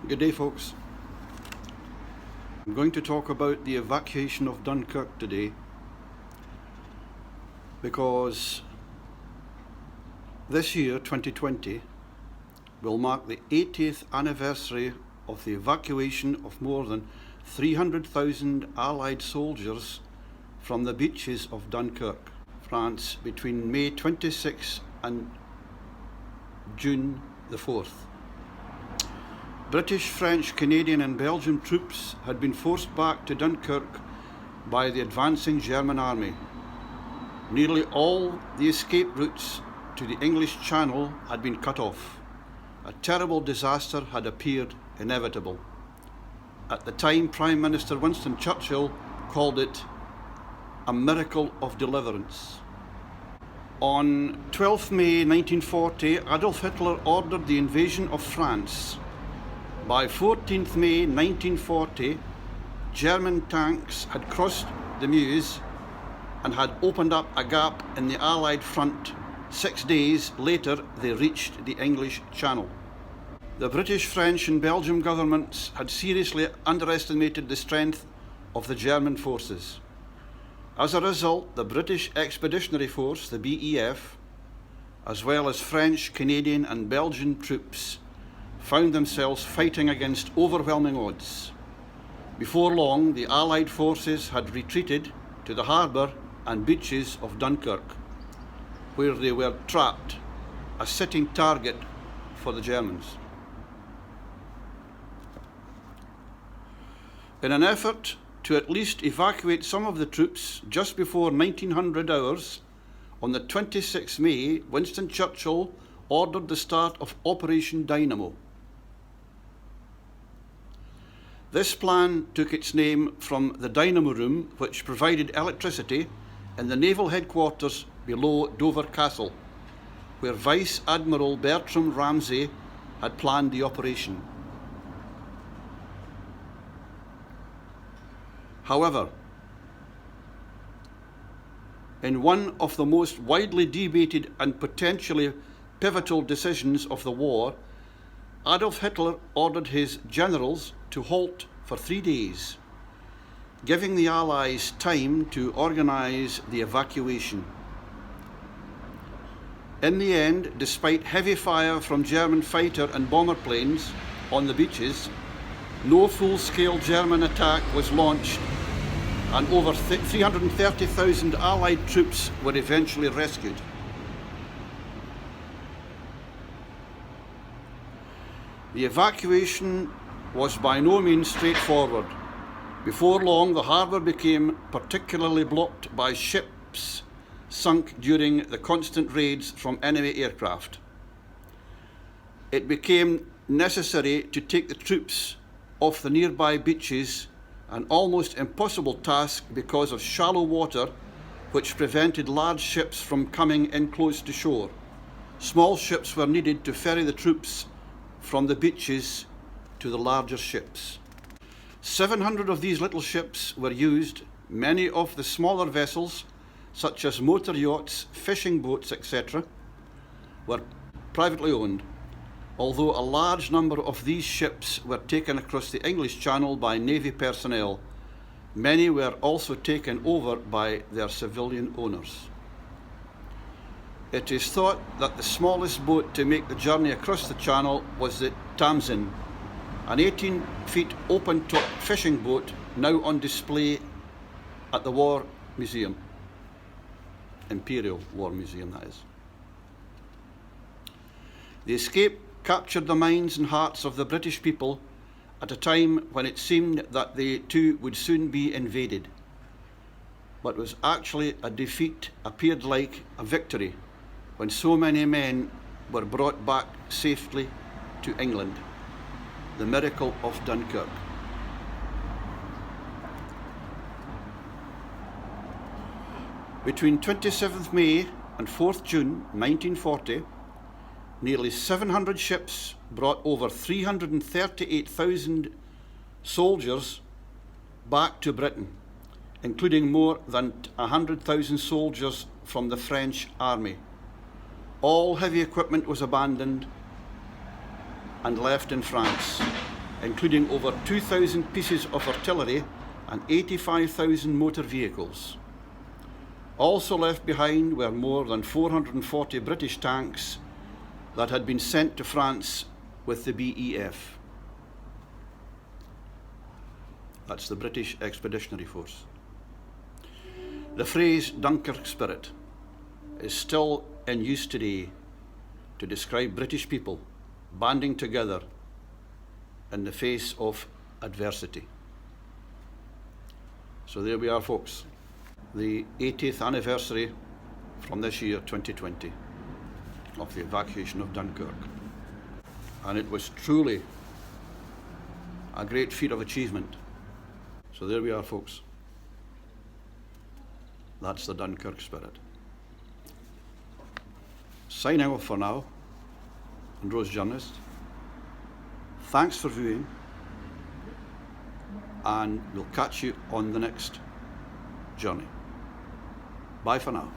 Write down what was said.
Good day, folks. I'm going to talk about the evacuation of Dunkirk today because this year, 2020, will mark the 80th anniversary of the evacuation of more than 300,000 Allied soldiers from the beaches of Dunkirk, France, between May 26 and June the 4th. British, French, Canadian and Belgian troops had been forced back to Dunkirk by the advancing German army. Nearly all the escape routes to the English Channel had been cut off. A terrible disaster had appeared inevitable. At the time, Prime Minister Winston Churchill called it a miracle of deliverance. On 12 May 1940, Adolf Hitler ordered the invasion of France. By 14th May 1940, German tanks had crossed the Meuse and had opened up a gap in the Allied front. 6 days later, they reached the English Channel. The British, French and Belgian governments had seriously underestimated the strength of the German forces. As a result, the British Expeditionary Force, the BEF, as well as French, Canadian and Belgian troops, found themselves fighting against overwhelming odds. Before long, the Allied forces had retreated to the harbour and beaches of Dunkirk, where they were trapped, a sitting target for the Germans. In an effort to at least evacuate some of the troops just before 1900 hours, on the 26th May, Winston Churchill ordered the start of Operation Dynamo. This plan took its name from the Dynamo room, which provided electricity in the naval headquarters below Dover Castle, where Vice Admiral Bertram Ramsay had planned the operation. However, in one of the most widely debated and potentially pivotal decisions of the war, Adolf Hitler ordered his generals to halt for 3 days, giving the Allies time to organise the evacuation. In the end, despite heavy fire from German fighter and bomber planes on the beaches, no full-scale German attack was launched, and over 330,000 Allied troops were eventually rescued. The evacuation was by no means straightforward. Before long, the harbour became particularly blocked by ships sunk during the constant raids from enemy aircraft. It became necessary to take the troops off the nearby beaches, an almost impossible task because of shallow water which prevented large ships from coming in close to shore. Small ships were needed to ferry the troops from the beaches to the larger ships. 700 of these little ships were used. Many of the smaller vessels, such as motor yachts, fishing boats, etc., were privately owned, although a large number of these ships were taken across the English Channel by Navy personnel. Many were also taken over by their civilian owners. It is thought that the smallest boat to make the journey across the Channel was the Tamsin, an 18-feet open-top fishing boat now on display at the War Museum, Imperial War Museum, that is. The escape captured the minds and hearts of the British people at a time when it seemed that they too would soon be invaded. But was actually a defeat appeared like a victory when so many men were brought back safely to England. The Miracle of Dunkirk. Between 27th May and 4th June 1940, nearly 700 ships brought over 338,000 soldiers back to Britain, including more than 100,000 soldiers from the French army. All heavy equipment was abandoned and left in France. including over 2,000 pieces of artillery and 85,000 motor vehicles. Also left behind were more than 440 British tanks that had been sent to France with the BEF. That's the British Expeditionary Force. The phrase Dunkirk spirit is still in use today to describe British people banding together in the face of adversity. So there we are, folks, the 80th anniversary from this year, 2020, of the evacuation of Dunkirk. And it was truly a great feat of achievement. So there we are, folks. That's the Dunkirk spirit. Signing off for now, Munro's journalist. Thanks for viewing, and we'll catch you on the next journey. Bye for now.